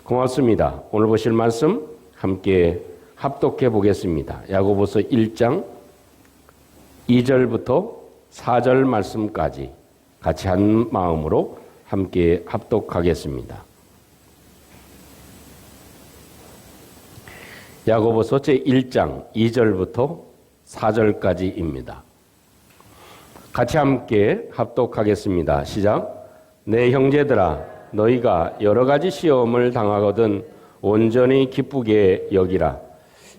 고맙습니다. 오늘 보실 말씀 함께 합독해 보겠습니다. 야고보서 1장 2절부터 4절 말씀까지 같이 한 마음으로 함께 합독하겠습니다. 야고보서 제1장 2절부터 4절까지입니다. 같이 함께 합독하겠습니다. 시작. 내 형제들아, 너희가 여러 가지 시험을 당하거든 온전히 기쁘게 여기라.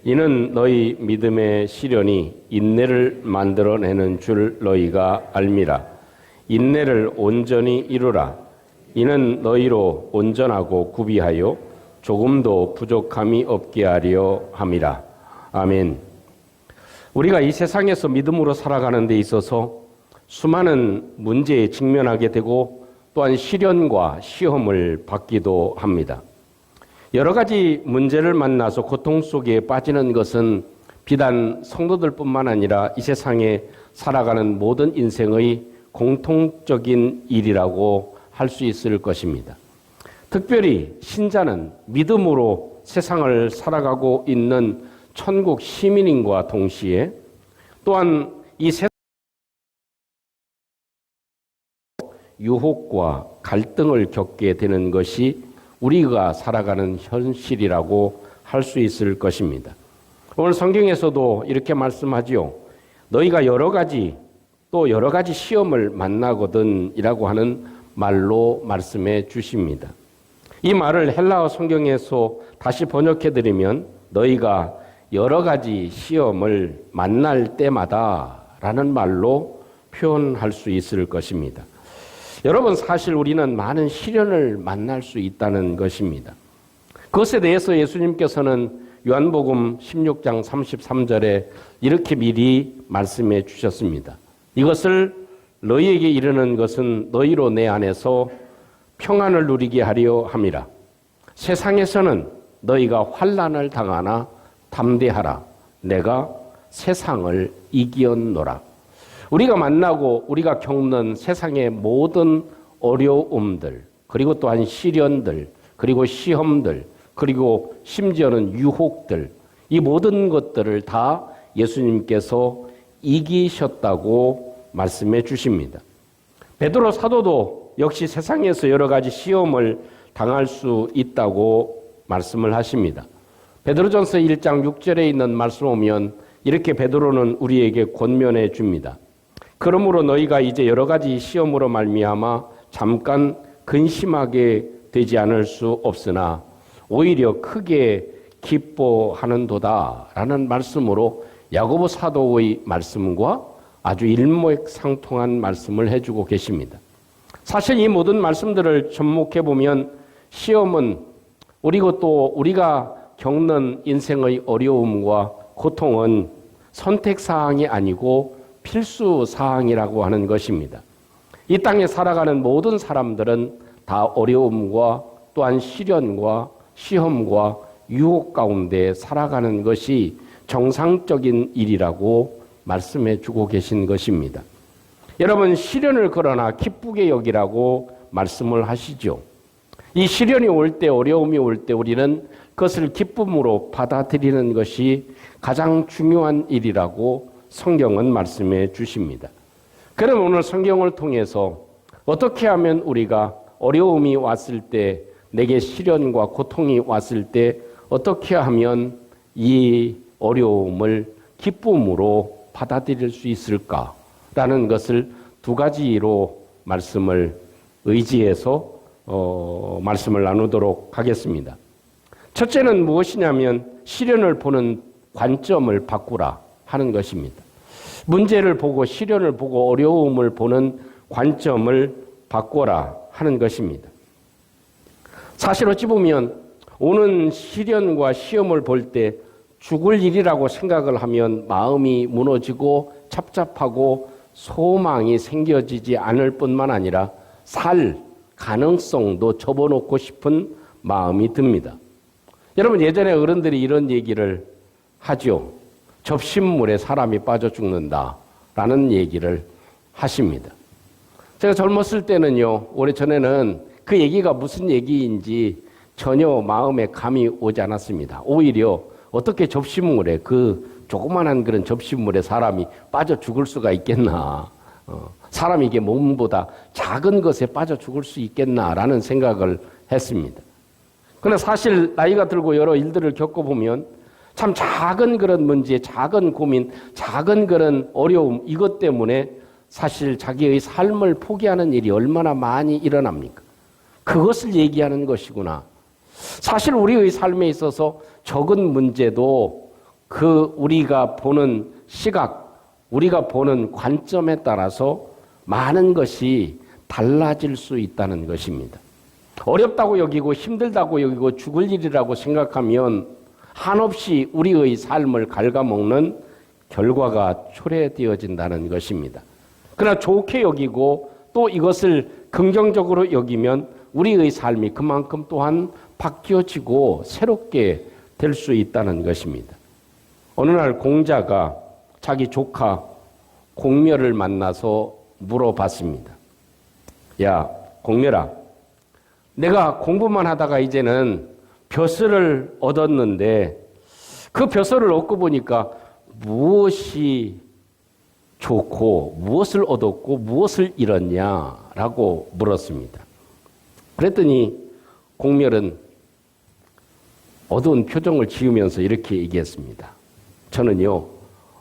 이는 너희 믿음의 시련이 인내를 만들어내는 줄 너희가 알미라. 인내를 온전히 이루라. 이는 너희로 온전하고 구비하여 조금도 부족함이 없게 하려 함이라. 아멘. 우리가 이 세상에서 믿음으로 살아가는 데 있어서 수많은 문제에 직면하게 되고 또한 시련과 시험을 받기도 합니다. 여러 가지 문제를 만나서 고통 속에 빠지는 것은 비단 성도들뿐만 아니라 이 세상에 살아가는 모든 인생의 공통적인 일이라고 할 수 있을 것입니다. 특별히 신자는 믿음으로 세상을 살아가고 있는 천국 시민인과 동시에 또한 이 세상 유혹과 갈등을 겪게 되는 것이 우리가 살아가는 현실이라고 할 수 있을 것입니다. 오늘 성경에서도 이렇게 말씀하지요. 너희가 여러 가지 시험을 만나거든 이라고 하는 말로 말씀해 주십니다. 이 말을 헬라어 성경에서 다시 번역해 드리면 너희가 여러 가지 시험을 만날 때마다 라는 말로 표현할 수 있을 것입니다. 여러분, 사실 우리는 많은 시련을 만날 수 있다는 것입니다. 그것에 대해서 예수님께서는 요한복음 16장 33절에 이렇게 미리 말씀해 주셨습니다. 이것을 너희에게 이르는 것은 너희로 내 안에서 평안을 누리게 하려 함이라. 세상에서는 너희가 환난을 당하나 담대하라. 내가 세상을 이기었노라. 우리가 만나고 우리가 겪는 세상의 모든 어려움들, 그리고 또한 시련들, 그리고 시험들, 그리고 심지어는 유혹들, 이 모든 것들을 다 예수님께서 이기셨다고 말씀해 주십니다. 베드로 사도도 역시 세상에서 여러 가지 시험을 당할 수 있다고 말씀을 하십니다. 베드로전서 1장 6절에 있는 말씀 보면 이렇게 베드로는 우리에게 권면해 줍니다. 그러므로 너희가 이제 여러 가지 시험으로 말미암아 잠깐 근심하게 되지 않을 수 없으나 오히려 크게 기뻐하는도다라는 말씀으로 야고보 사도의 말씀과 아주 일맥상통한 말씀을 해주고 계십니다. 사실 이 모든 말씀들을 접목해 보면 시험은 그리고 또 우리가 겪는 인생의 어려움과 고통은 선택사항이 아니고 필수사항이라고 하는 것입니다. 이 땅에 살아가는 모든 사람들은 다 어려움과 또한 시련과 시험과 유혹 가운데 살아가는 것이 정상적인 일이라고 말씀해 주고 계신 것입니다. 여러분, 시련을 그러나 기쁘게 여기라고 말씀을 하시죠. 이 시련이 올 때, 어려움이 올 때 우리는 그것을 기쁨으로 받아들이는 것이 가장 중요한 일이라고 성경은 말씀해 주십니다. 그럼 오늘 성경을 통해서 어떻게 하면 우리가 어려움이 왔을 때, 내게 시련과 고통이 왔을 때 어떻게 하면 이 어려움을 기쁨으로 받아들일 수 있을까라는 것을 두 가지로 말씀을 의지해서 말씀을 나누도록 하겠습니다. 첫째는 무엇이냐면 시련을 보는 관점을 바꾸라 하는 것입니다. 문제를 보고 시련을 보고 어려움을 보는 관점을 바꿔라 하는 것입니다. 사실 어찌 보면 오는 시련과 시험을 볼 때 죽을 일이라고 생각을 하면 마음이 무너지고 착잡하고 소망이 생겨지지 않을 뿐만 아니라 살 가능성도 접어놓고 싶은 마음이 듭니다. 여러분, 예전에 어른들이 이런 얘기를 하죠. 접신물에 사람이 빠져 죽는다라는 얘기를 하십니다. 제가 젊었을 때는요, 오래전에는 그 얘기가 무슨 얘기인지 전혀 마음에 감이 오지 않았습니다. 오히려 어떻게 접시물에 그 조그만한 그런 접시물에 사람이 빠져 죽을 수가 있겠나. 사람이 이게 몸보다 작은 것에 빠져 죽을 수 있겠나라는 생각을 했습니다. 그러나 사실 나이가 들고 여러 일들을 겪어보면 참 작은 그런 문제, 작은 고민, 작은 그런 어려움 이것 때문에 사실 자기의 삶을 포기하는 일이 얼마나 많이 일어납니까? 그것을 얘기하는 것이구나. 사실 우리의 삶에 있어서 적은 문제도 그 우리가 보는 시각, 우리가 보는 관점에 따라서 많은 것이 달라질 수 있다는 것입니다. 어렵다고 여기고 힘들다고 여기고 죽을 일이라고 생각하면 한없이 우리의 삶을 갉아먹는 결과가 초래되어진다는 것입니다. 그러나 좋게 여기고 또 이것을 긍정적으로 여기면 우리의 삶이 그만큼 또한 바뀌어지고 새롭게 될 수 있다는 것입니다. 어느 날 공자가 자기 조카 공멸을 만나서 물어봤습니다. 야, 공멸아, 내가 공부만 하다가 이제는 벼슬을 얻었는데 그 벼슬을 얻고 보니까 무엇이 좋고 무엇을 얻었고 무엇을 잃었냐라고 물었습니다. 그랬더니 공멸은 어두운 표정을 지으면서 이렇게 얘기했습니다. 저는요,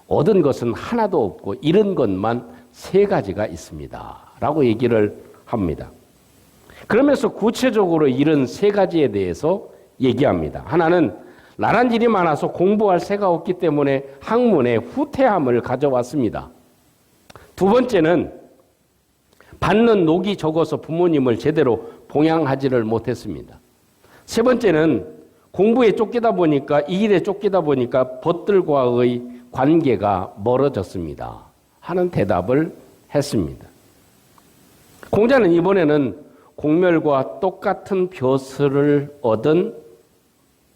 얻은 것은 하나도 없고 잃은 것만 3가지가 있습니다. 라고 얘기를 합니다. 그러면서 구체적으로 잃은 3가지에 대해서 얘기합니다. 하나는 나란 일이 많아서 공부할 새가 없기 때문에 학문에 후퇴함을 가져왔습니다. 2번째는 받는 녹이 적어서 부모님을 제대로 봉양하지를 못했습니다. 3번째는 공부에 쫓기다 보니까 이 일에 쫓기다 보니까 벗들과의 관계가 멀어졌습니다. 하는 대답을 했습니다. 공자는 이번에는 공멸과 똑같은 벼슬을 얻은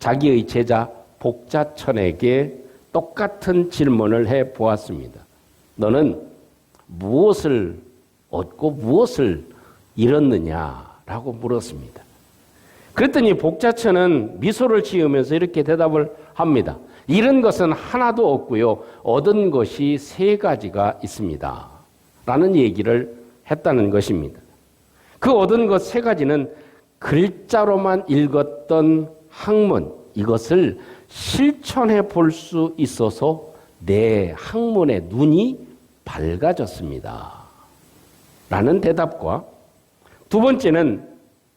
자기의 제자 복자천에게 똑같은 질문을 해 보았습니다. 너는 무엇을 얻고 무엇을 잃었느냐라고 물었습니다. 그랬더니 복자천은 미소를 지으면서 이렇게 대답을 합니다. 잃은 것은 하나도 없고요. 얻은 것이 3가지가 있습니다. 라는 얘기를 했다는 것입니다. 그 얻은 것 3가지는 글자로만 읽었던 학문, 이것을 실천해 볼 수 있어서 내 학문의 눈이 밝아졌습니다. 라는 대답과 2번째는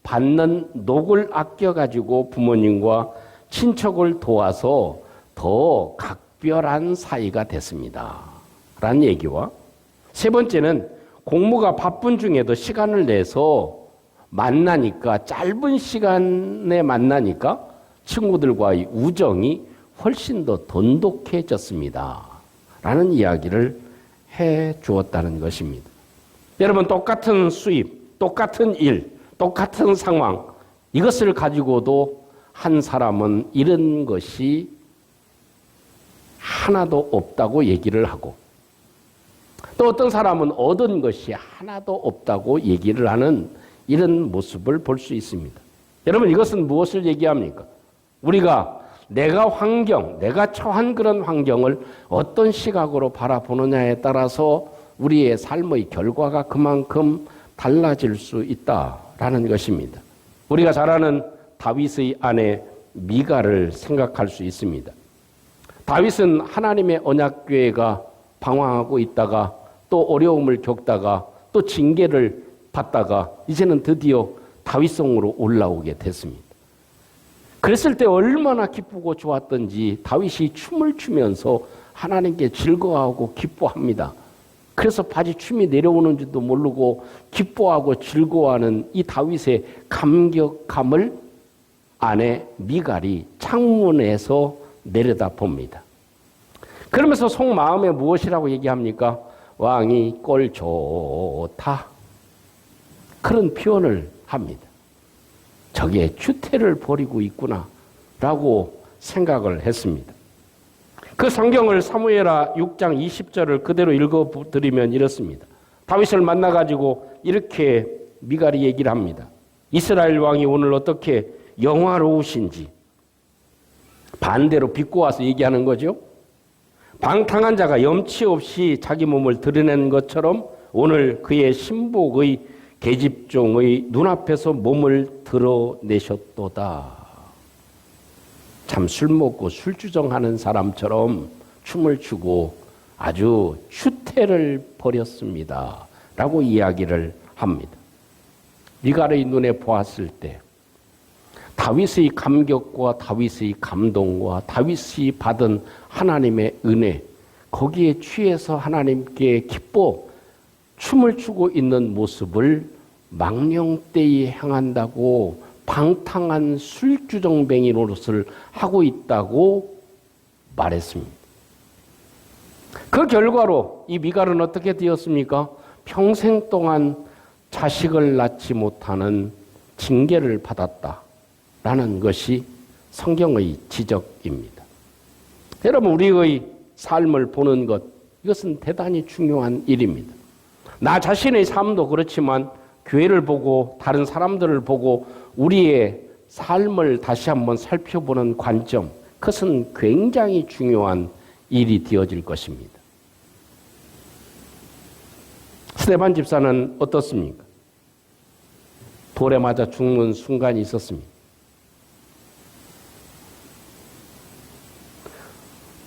받는 녹을 아껴가지고 부모님과 친척을 도와서 더 각별한 사이가 됐습니다. 라는 얘기와 3번째는 공부가 바쁜 중에도 시간을 내서 만나니까 짧은 시간에 만나니까 친구들과의 우정이 훨씬 더 돈독해졌습니다. 라는 이야기를 해 주었다는 것입니다. 여러분, 똑같은 수입, 똑같은 일, 똑같은 상황, 이것을 가지고도 한 사람은 잃은 것이 하나도 없다고 얘기를 하고 또 어떤 사람은 얻은 것이 하나도 없다고 얘기를 하는 이런 모습을 볼 수 있습니다. 여러분, 이것은 무엇을 얘기합니까? 우리가 내가 처한 그런 환경을 어떤 시각으로 바라보느냐에 따라서 우리의 삶의 결과가 그만큼 달라질 수 있다라는 것입니다. 우리가 잘 아는 다윗의 아내 미갈을 생각할 수 있습니다. 다윗은 하나님의 언약궤가 방황하고 있다가 또 어려움을 겪다가 또 징계를 받다가 이제는 드디어 다윗성으로 올라오게 됐습니다. 그랬을 때 얼마나 기쁘고 좋았던지 다윗이 춤을 추면서 하나님께 즐거워하고 기뻐합니다. 그래서 바지 춤이 내려오는지도 모르고 기뻐하고 즐거워하는 이 다윗의 감격함을 아내 미갈이 창문에서 내려다 봅니다. 그러면서 속마음에 무엇이라고 얘기합니까? 왕이 꼴 좋다. 그런 표현을 합니다. 저게 추태를 벌이고 있구나 라고 생각을 했습니다. 그 성경을 사무엘하 6장 20절을 그대로 읽어드리면 이렇습니다. 다윗을 만나가지고 이렇게 미갈이 얘기를 합니다. 이스라엘 왕이 오늘 어떻게 영화로우신지 반대로 비꼬아서 얘기하는 거죠. 방탕한 자가 염치 없이 자기 몸을 드러내는 것처럼 오늘 그의 신복의 계집종의 눈앞에서 몸을 드러내셨도다. 참 술 먹고 술주정하는 사람처럼 춤을 추고 아주 추태를 벌였습니다. 라고 이야기를 합니다. 미갈의 눈에 보았을 때 다윗의 감격과 다윗의 감동과 다윗이 받은 하나님의 은혜, 거기에 취해서 하나님께 기뻐 춤을 추고 있는 모습을 망령되이 행한다고 방탕한 술주정뱅이 노릇을 하고 있다고 말했습니다. 그 결과로 이 미갈은 어떻게 되었습니까? 평생 동안 자식을 낳지 못하는 징계를 받았다라는 것이 성경의 지적입니다. 여러분, 우리의 삶을 보는 것, 이것은 대단히 중요한 일입니다. 나 자신의 삶도 그렇지만 교회를 보고 다른 사람들을 보고 우리의 삶을 다시 한번 살펴보는 관점, 그것은 굉장히 중요한 일이 되어질 것입니다. 스데반 집사는 어떻습니까? 돌에 맞아 죽는 순간이 있었습니다.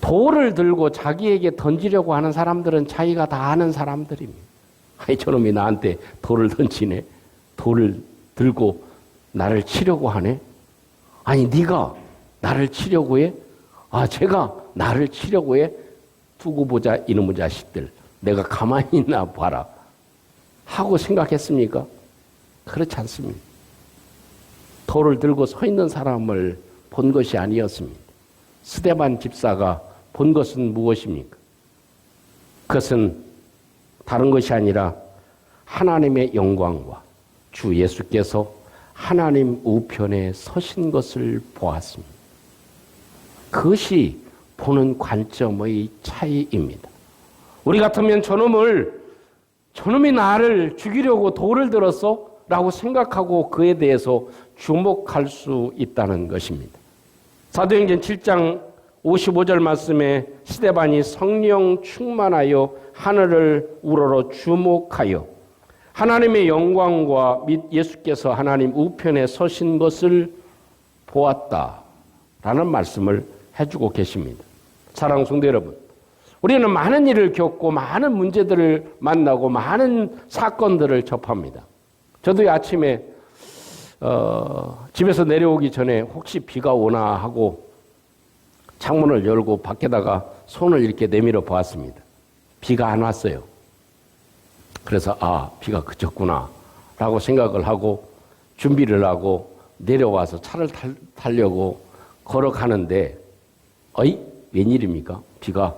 돌을 들고 자기에게 던지려고 하는 사람들은 자기가 다 아는 사람들입니다. 아이, 저놈이 나한테 돌을 던지네. 돌을 들고 나를 치려고 하네. 아니, 네가 나를 치려고 해? 아, 제가 나를 치려고 해? 두고 보자, 이놈의 자식들. 내가 가만히 있나 봐라. 하고 생각했습니까? 그렇지 않습니다. 돌을 들고 서 있는 사람을 본 것이 아니었습니다. 스데반 집사가 본 것은 무엇입니까? 그것은 다른 것이 아니라 하나님의 영광과 주 예수께서 하나님 우편에 서신 것을 보았습니다. 그것이 보는 관점의 차이입니다. 우리 같으면 저놈이 나를 죽이려고 돌을 들었어? 라고 생각하고 그에 대해서 주목할 수 있다는 것입니다. 사도행전 7장 55절 말씀에 스데반이 성령 충만하여 하늘을 우러러 주목하여 하나님의 영광과 및 예수께서 하나님 우편에 서신 것을 보았다라는 말씀을 해주고 계십니다. 사랑하는 성도 여러분, 우리는 많은 일을 겪고 많은 문제들을 만나고 많은 사건들을 접합니다. 저도 아침에 집에서 내려오기 전에 혹시 비가 오나 하고 창문을 열고 밖에다가 손을 이렇게 내밀어 보았습니다. 비가 안 왔어요. 그래서 비가 그쳤구나 라고 생각을 하고 준비를 하고 내려와서 차를 타려고 걸어가는데 웬일입니까? 비가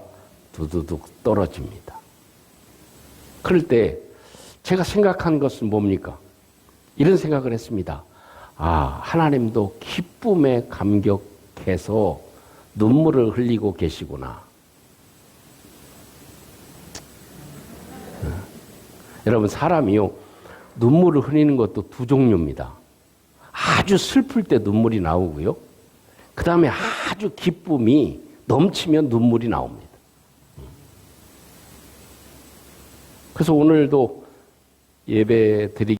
두두둑 떨어집니다. 그럴 때 제가 생각한 것은 뭡니까? 이런 생각을 했습니다. 하나님도 기쁨에 감격해서 눈물을 흘리고 계시구나. 여러분, 사람이요, 눈물을 흘리는 것도 두 종류입니다. 아주 슬플 때 눈물이 나오고요. 그 다음에 아주 기쁨이 넘치면 눈물이 나옵니다. 그래서 오늘도 예배 드리기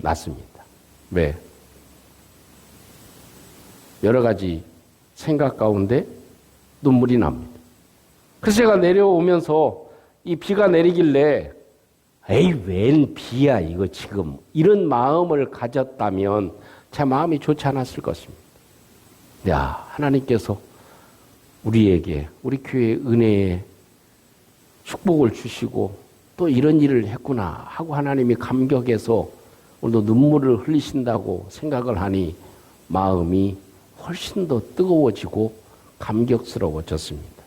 났습니다. 왜? 여러 가지 생각 가운데 눈물이 납니다. 그래서 제가 내려오면서 이 비가 내리길래 웬 비야 이거 지금, 이런 마음을 가졌다면 제 마음이 좋지 않았을 것입니다. 하나님께서 우리에게, 우리 교회에 은혜의 축복을 주시고 또 이런 일을 했구나 하고 하나님이 감격해서 오늘도 눈물을 흘리신다고 생각을 하니 마음이 훨씬 더 뜨거워지고 감격스러워졌습니다.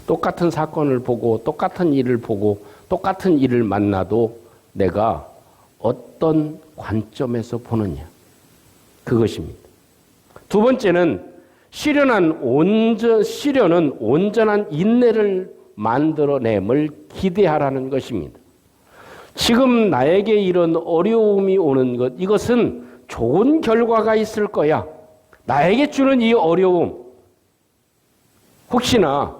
똑같은 사건을 보고 똑같은 일을 보고 똑같은 일을 만나도 내가 어떤 관점에서 보느냐, 그것입니다. 두 번째는 시련은 온전한 인내를 만들어냄을 기대하라는 것입니다. 지금 나에게 이런 어려움이 오는 것, 이것은 좋은 결과가 있을 거야. 나에게 주는 이 어려움, 혹시나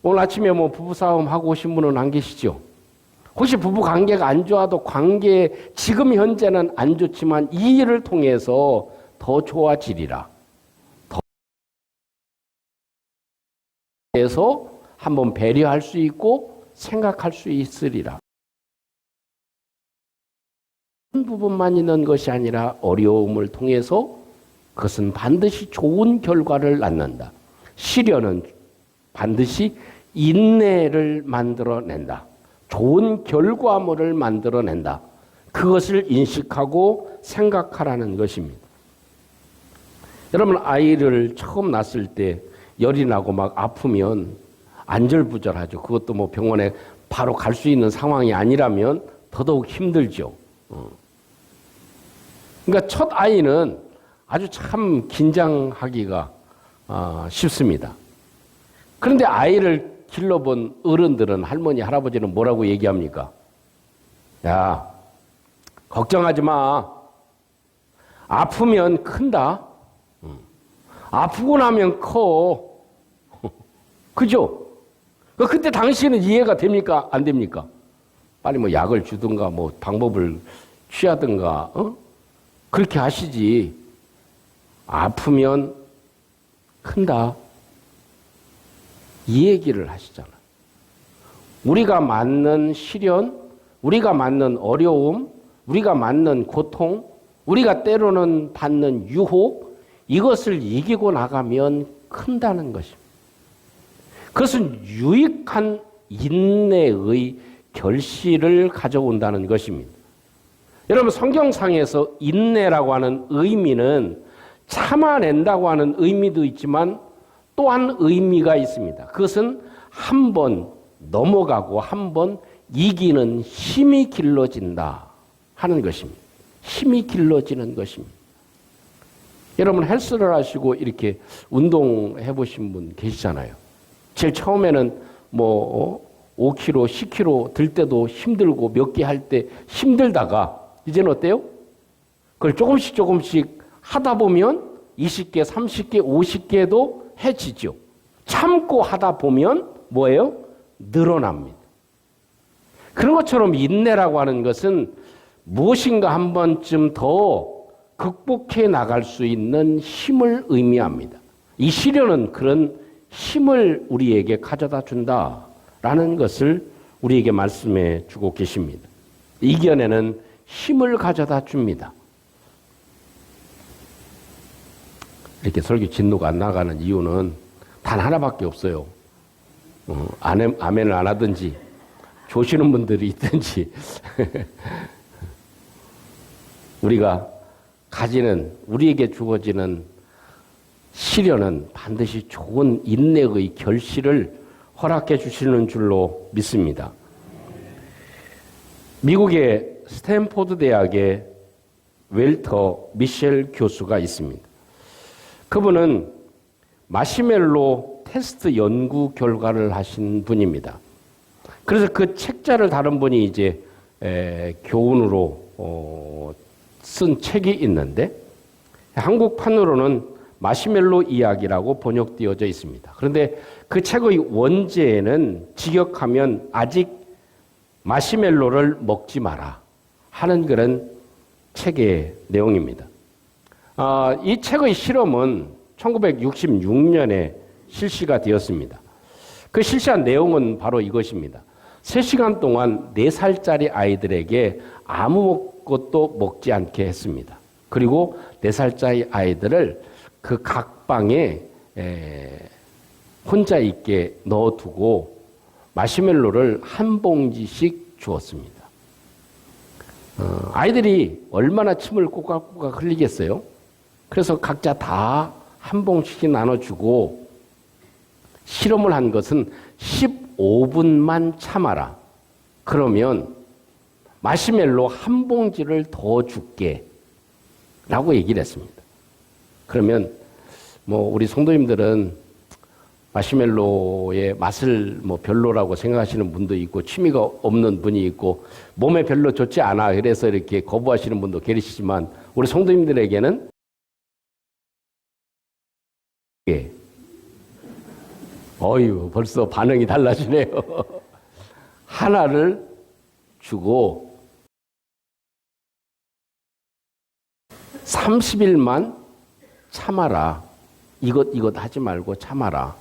오늘 아침에 뭐 부부싸움 하고 오신 분은 안 계시죠? 혹시 부부 관계가 안 좋아도 지금 현재는 안 좋지만 이 일을 통해서 더 좋아지리라. 더 해서 한번 배려할 수 있고 생각할 수 있으리라. 부분만 있는 것이 아니라 어려움을 통해서 그것은 반드시 좋은 결과를 낳는다. 시련은 반드시 인내를 만들어낸다. 좋은 결과물을 만들어낸다. 그것을 인식하고 생각하라는 것입니다. 여러분, 아이를 처음 낳았을 때 열이 나고 막 아프면 안절부절하죠. 그것도 뭐 병원에 바로 갈 수 있는 상황이 아니라면 더더욱 힘들죠. 그러니까 첫 아이는 아주 참 긴장하기가 쉽습니다. 그런데 아이를 길러본 어른들은, 할머니, 할아버지는 뭐라고 얘기합니까? 야, 걱정하지 마. 아프면 큰다. 아프고 나면 커. 그죠? 그때 당시에는 이해가 됩니까? 안 됩니까? 빨리 뭐 약을 주든가 뭐 방법을 취하든가, 그렇게 하시지. 아프면 큰다. 이 얘기를 하시잖아요. 우리가 맞는 시련, 우리가 맞는 어려움, 우리가 맞는 고통, 우리가 때로는 받는 유혹, 이것을 이기고 나가면 큰다는 것입니다. 그것은 유익한 인내의 결실을 가져온다는 것입니다. 여러분, 성경상에서 인내라고 하는 의미는 참아낸다고 하는 의미도 있지만 또한 의미가 있습니다. 그것은 한 번 넘어가고 한 번 이기는 힘이 길러진다 하는 것입니다. 힘이 길러지는 것입니다. 여러분, 헬스를 하시고 이렇게 운동해 보신 분 계시잖아요. 제일 처음에는 뭐 5kg, 10kg 들 때도 힘들고 몇 개 할 때 힘들다가 이제는 어때요? 그걸 조금씩 하다 보면 20개, 30개, 50개도 해지죠. 참고 하다 보면 뭐예요? 늘어납니다. 그런 것처럼 인내라고 하는 것은 무엇인가 한 번쯤 더 극복해 나갈 수 있는 힘을 의미합니다. 이 시련은 그런 힘을 우리에게 가져다 준다라는 것을 우리에게 말씀해 주고 계십니다. 이겨내는 힘을 가져다 줍니다. 이렇게 설교 진도가 안 나가는 이유는 단 하나밖에 없어요. 아멘을 안 하든지 조시는 분들이 있든지 우리에게 주어지는 시련은 반드시 좋은 인내의 결실을 허락해 주시는 줄로 믿습니다. 미국의 스탠포드 대학의 웰터 미셸 교수가 있습니다. 그분은 마시멜로 테스트 연구 결과를 하신 분입니다. 그래서 그 책자를 다른 분이 이제 교훈으로 쓴 책이 있는데 한국판으로는 마시멜로 이야기라고 번역되어져 있습니다. 그런데 그 책의 원제에는 직역하면 아직 마시멜로를 먹지 마라 하는 그런 책의 내용입니다. 이 책의 실험은 1966년에 실시가 되었습니다. 그 실시한 내용은 바로 이것입니다. 3시간 동안 4살짜리 아이들에게 아무것도 먹지 않게 했습니다. 그리고 4살짜리 아이들을 그 각 방에 혼자 있게 넣어두고 마시멜로를 한 봉지씩 주었습니다. 아이들이 얼마나 침을 꼬각꼬각 흘리겠어요? 그래서 각자 다 한 봉지씩 나눠주고 실험을 한 것은 15분만 참아라. 그러면 마시멜로 한 봉지를 더 줄게 라고 얘기를 했습니다. 그러면 뭐 우리 성도님들은 마시멜로의 맛을 뭐 별로라고 생각하시는 분도 있고 취미가 없는 분이 있고 몸에 별로 좋지 않아 그래서 이렇게 거부하시는 분도 계시지만 우리 성도님들에게는 어휴 벌써 반응이 달라지네요. 하나를 주고 30일만 참아라. 이것 하지 말고 참아라.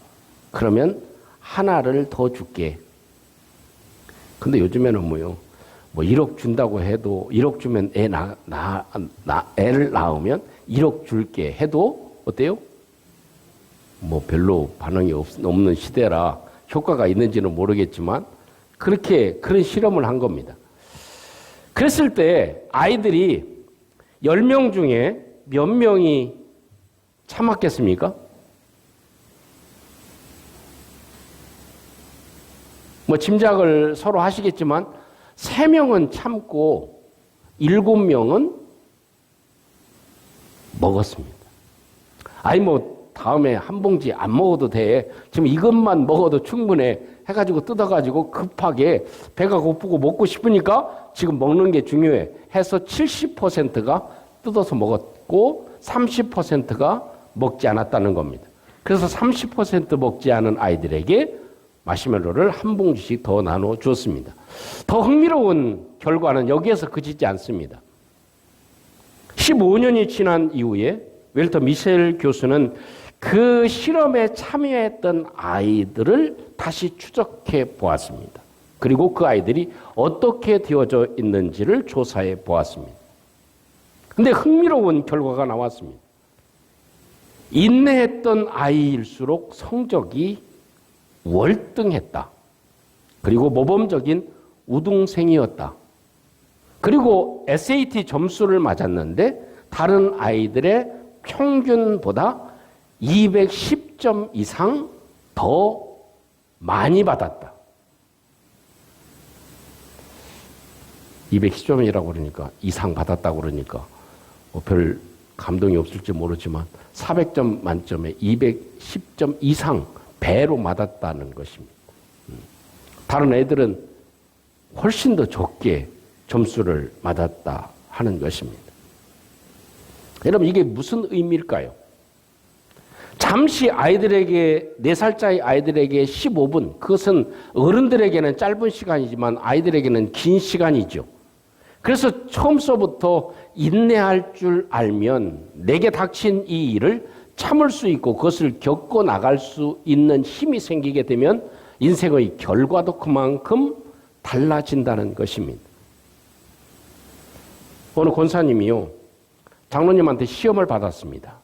그러면 하나를 더 줄게. 근데 요즘에는 뭐 1억 준다고 해도 1억 주면 애를 낳으면 1억 줄게 해도 어때요? 뭐 별로 반응이 없는 시대라 효과가 있는지는 모르겠지만 그런 실험을 한 겁니다. 그랬을 때 아이들이 10명 중에 몇 명이 참았겠습니까? 뭐 짐작을 서로 하시겠지만 3명은 참고 7명은 먹었습니다. 아니 뭐 다음에 한 봉지 안 먹어도 돼. 지금 이것만 먹어도 충분해. 해가지고 뜯어가지고 급하게 배가 고프고 먹고 싶으니까 지금 먹는 게 중요해. 해서 70%가 뜯어서 먹었고 30%가 먹지 않았다는 겁니다. 그래서 30% 먹지 않은 아이들에게 마시멜로를 한 봉지씩 더 나눠 주었습니다. 더 흥미로운 결과는 여기에서 그치지 않습니다. 15년이 지난 이후에 웰터 미셸 교수는 그 실험에 참여했던 아이들을 다시 추적해 보았습니다. 그리고 그 아이들이 어떻게 되어져 있는지를 조사해 보았습니다. 근데 흥미로운 결과가 나왔습니다. 인내했던 아이일수록 성적이 월등했다. 그리고 모범적인 우등생이었다. 그리고 SAT 점수를 맞았는데 다른 아이들의 평균보다 210점 이상 더 많이 받았다. 210점이라고 그러니까 이상 받았다고 그러니까 별 감동이 없을지 모르지만 400점 만점에 210점 이상 배로 맞았다는 것입니다. 다른 애들은 훨씬 더 적게 점수를 맞았다 하는 것입니다. 여러분 이게 무슨 의미일까요? 잠시 아이들에게 4살짜리 아이들에게 15분 그것은 어른들에게는 짧은 시간이지만 아이들에게는 긴 시간이죠. 그래서 처음서부터 인내할 줄 알면 내게 닥친 이 일을 참을 수 있고 그것을 겪어 나갈 수 있는 힘이 생기게 되면 인생의 결과도 그만큼 달라진다는 것입니다. 어느 권사님이요 장로님한테 시험을 받았습니다.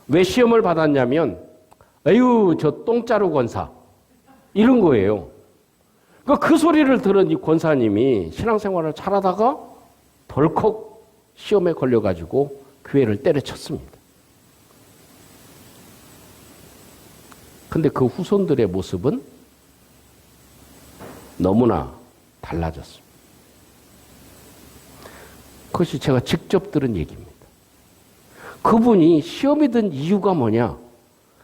왜 시험을 받았냐면 에휴 저 똥자루 권사 이런 거예요. 그 소리를 들은 이 권사님이 신앙생활을 잘하다가 덜컥 시험에 걸려가지고 교회를 때려쳤습니다. 근데 그 후손들의 모습은 너무나 달라졌습니다. 그것이 제가 직접 들은 얘기입니다. 그분이 시험이 든 이유가 뭐냐?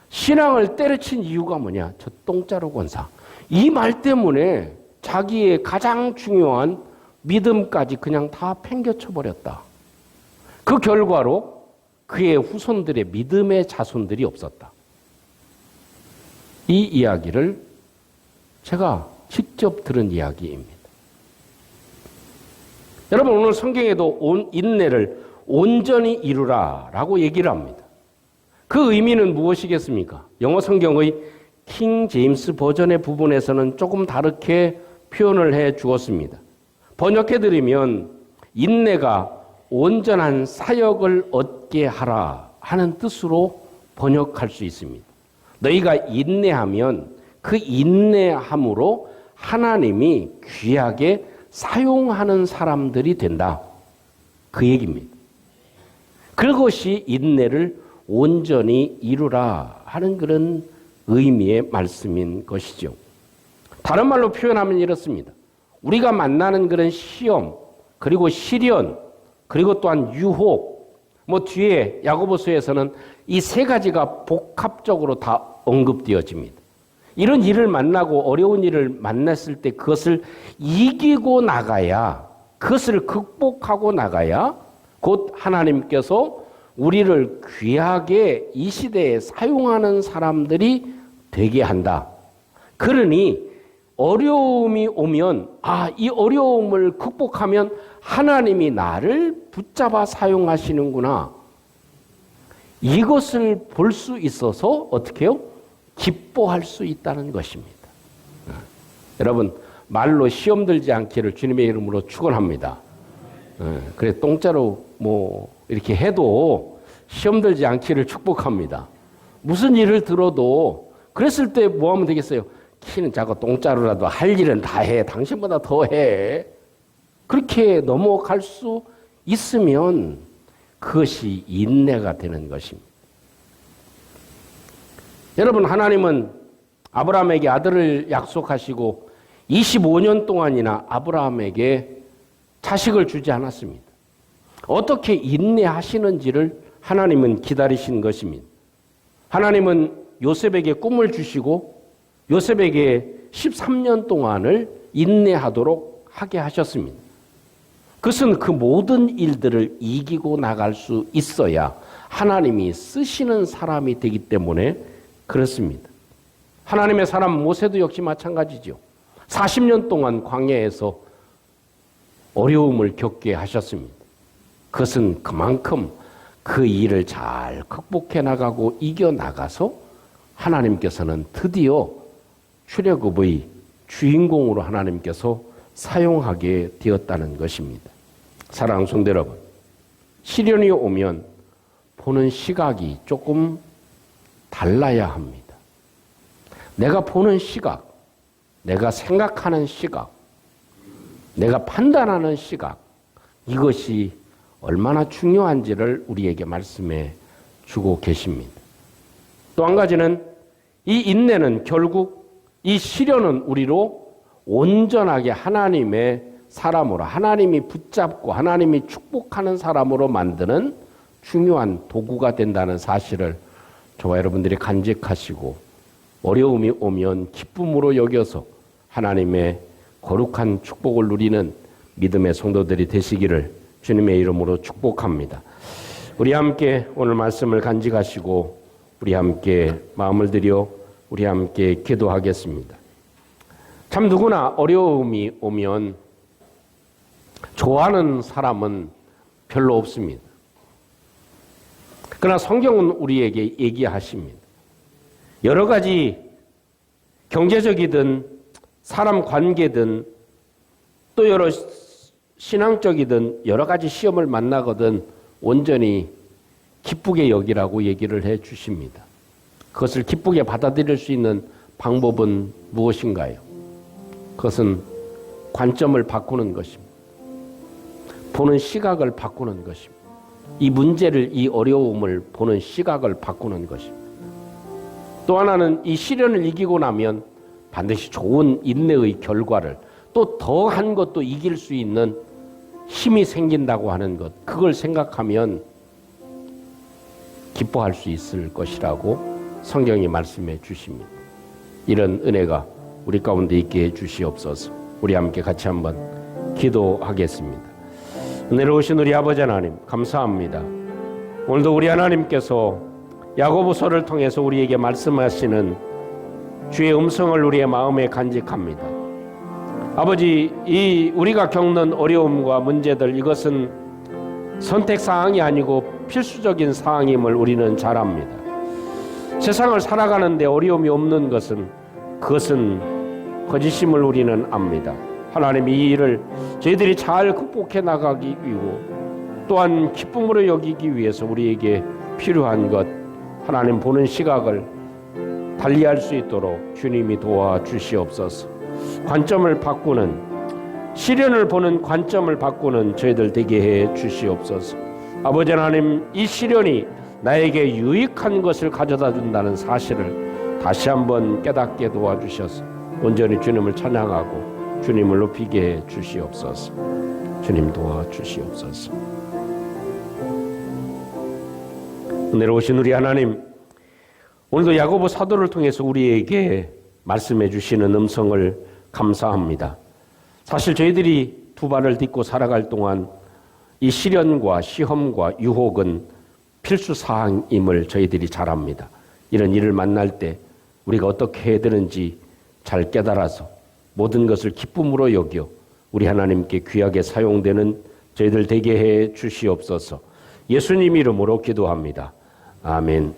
신앙을 때려친 이유가 뭐냐? 저 똥자루 권사. 이 말 때문에 자기의 가장 중요한 믿음까지 그냥 다 팽개쳐버렸다. 그 결과로 그의 후손들의 믿음의 자손들이 없었다. 이 이야기를 제가 직접 들은 이야기입니다. 여러분 오늘 성경에도 인내를 온전히 이루라 라고 얘기를 합니다. 그 의미는 무엇이겠습니까? 영어 성경의 킹 제임스 버전의 부분에서는 조금 다르게 표현을 해 주었습니다. 번역해 드리면 인내가 온전한 사역을 얻게 하라 하는 뜻으로 번역할 수 있습니다. 너희가 인내하면 그 인내함으로 하나님이 귀하게 사용하는 사람들이 된다. 그 얘기입니다. 그것이 인내를 온전히 이루라 하는 그런 의미의 말씀인 것이죠. 다른 말로 표현하면 이렇습니다. 우리가 만나는 그런 시험, 그리고 시련, 그리고 또한 유혹, 뒤에 야고보서에서는 이 세 가지가 복합적으로 다 언급되어집니다. 이런 일을 만나고 어려운 일을 만났을 때 그것을 이기고 나가야, 그것을 극복하고 나가야 곧 하나님께서 우리를 귀하게 이 시대에 사용하는 사람들이 되게 한다. 그러니 어려움이 오면 이 어려움을 극복하면 하나님이 나를 붙잡아 사용하시는구나. 이것을 볼 수 있어서 어떻게 해요? 기뻐할 수 있다는 것입니다. 여러분, 말로 시험 들지 않기를 주님의 이름으로 축원합니다. 그래 똥자로 이렇게 해도 시험 들지 않기를 축복합니다. 무슨 일을 들어도 그랬을 때 뭐 하면 되겠어요? 키는 작고 똥자루라도 할 일은 다 해. 당신보다 더 해. 그렇게 넘어갈 수 있으면 그것이 인내가 되는 것입니다. 여러분, 하나님은 아브라함에게 아들을 약속하시고 25년 동안이나 아브라함에게 자식을 주지 않았습니다. 어떻게 인내하시는지를 하나님은 기다리신 것입니다. 하나님은 요셉에게 꿈을 주시고 요셉에게 13년 동안을 인내하도록 하게 하셨습니다. 그것은 그 모든 일들을 이기고 나갈 수 있어야 하나님이 쓰시는 사람이 되기 때문에 그렇습니다. 하나님의 사람 모세도 역시 마찬가지죠. 40년 동안 광야에서 어려움을 겪게 하셨습니다. 그것은 그만큼 그 일을 잘 극복해 나가고 이겨나가서 하나님께서는 드디어 출애굽의 주인공으로 하나님께서 사용하게 되었다는 것입니다. 사랑하는 성도 여러분, 시련이 오면 보는 시각이 조금 달라야 합니다. 내가 보는 시각, 내가 생각하는 시각, 내가 판단하는 시각, 이것이 얼마나 중요한지를 우리에게 말씀해 주고 계십니다. 또 한 가지는 이 인내는 결국 이 시련은 우리로 온전하게 하나님의 사람으로, 하나님이 붙잡고 하나님이 축복하는 사람으로 만드는 중요한 도구가 된다는 사실을 저와 여러분들이 간직하시고 어려움이 오면 기쁨으로 여겨서 하나님의 거룩한 축복을 누리는 믿음의 성도들이 되시기를 주님의 이름으로 축복합니다. 우리 함께 오늘 말씀을 간직하시고 우리 함께 마음을 들여 우리 함께 기도하겠습니다. 참 누구나 어려움이 오면 좋아하는 사람은 별로 없습니다. 그러나 성경은 우리에게 얘기하십니다. 여러 가지 경제적이든 사람 관계든 또 여러 신앙적이든 여러 가지 시험을 만나거든 온전히 기쁘게 여기라고 얘기를 해 주십니다. 그것을 기쁘게 받아들일 수 있는 방법은 무엇인가요? 그것은 관점을 바꾸는 것입니다. 보는 시각을 바꾸는 것입니다. 이 문제를, 이 어려움을 보는 시각을 바꾸는 것입니다. 또 하나는 이 시련을 이기고 나면 반드시 좋은 인내의 결과를 또 더한 것도 이길 수 있는 힘이 생긴다고 하는 것, 그걸 생각하면 기뻐할 수 있을 것이라고 성경이 말씀해 주십니다. 이런 은혜가 우리 가운데 있게 해 주시옵소서. 우리 함께 같이 한번 기도하겠습니다. 은혜로우신 우리 아버지 하나님, 감사합니다. 오늘도 우리 하나님께서 야고보서를 통해서 우리에게 말씀하시는 주의 음성을 우리의 마음에 간직합니다. 아버지, 이 우리가 겪는 어려움과 문제들, 이것은 선택 사항이 아니고 필수적인 사항임을 우리는 잘 압니다. 세상을 살아가는데 어려움이 없는 것은, 그것은 거짓임을 우리는 압니다. 하나님, 이 일을 저희들이 잘 극복해 나가기 위하고 또한 기쁨으로 여기기 위해서 우리에게 필요한 것, 하나님 보는 시각을 달리할 수 있도록 주님이 도와주시옵소서. 관점을 바꾸는, 시련을 보는 관점을 바꾸는 저희들 되게 해 주시옵소서. 아버지 하나님, 이 시련이 나에게 유익한 것을 가져다 준다는 사실을 다시 한번 깨닫게 도와주셔서 온전히 주님을 찬양하고 주님을 높이게 해 주시옵소서. 주님 도와주시옵소서. 은혜로우신 우리 하나님, 오늘도 야고보 사도를 통해서 우리에게 말씀해 주시는 음성을 감사합니다. 사실 저희들이 두 발을 딛고 살아갈 동안 이 시련과 시험과 유혹은 필수 사항임을 저희들이 잘 압니다. 이런 일을 만날 때 우리가 어떻게 해야 되는지 잘 깨달아서 모든 것을 기쁨으로 여겨 우리 하나님께 귀하게 사용되는 저희들 되게 해 주시옵소서. 예수님 이름으로 기도합니다. 아멘.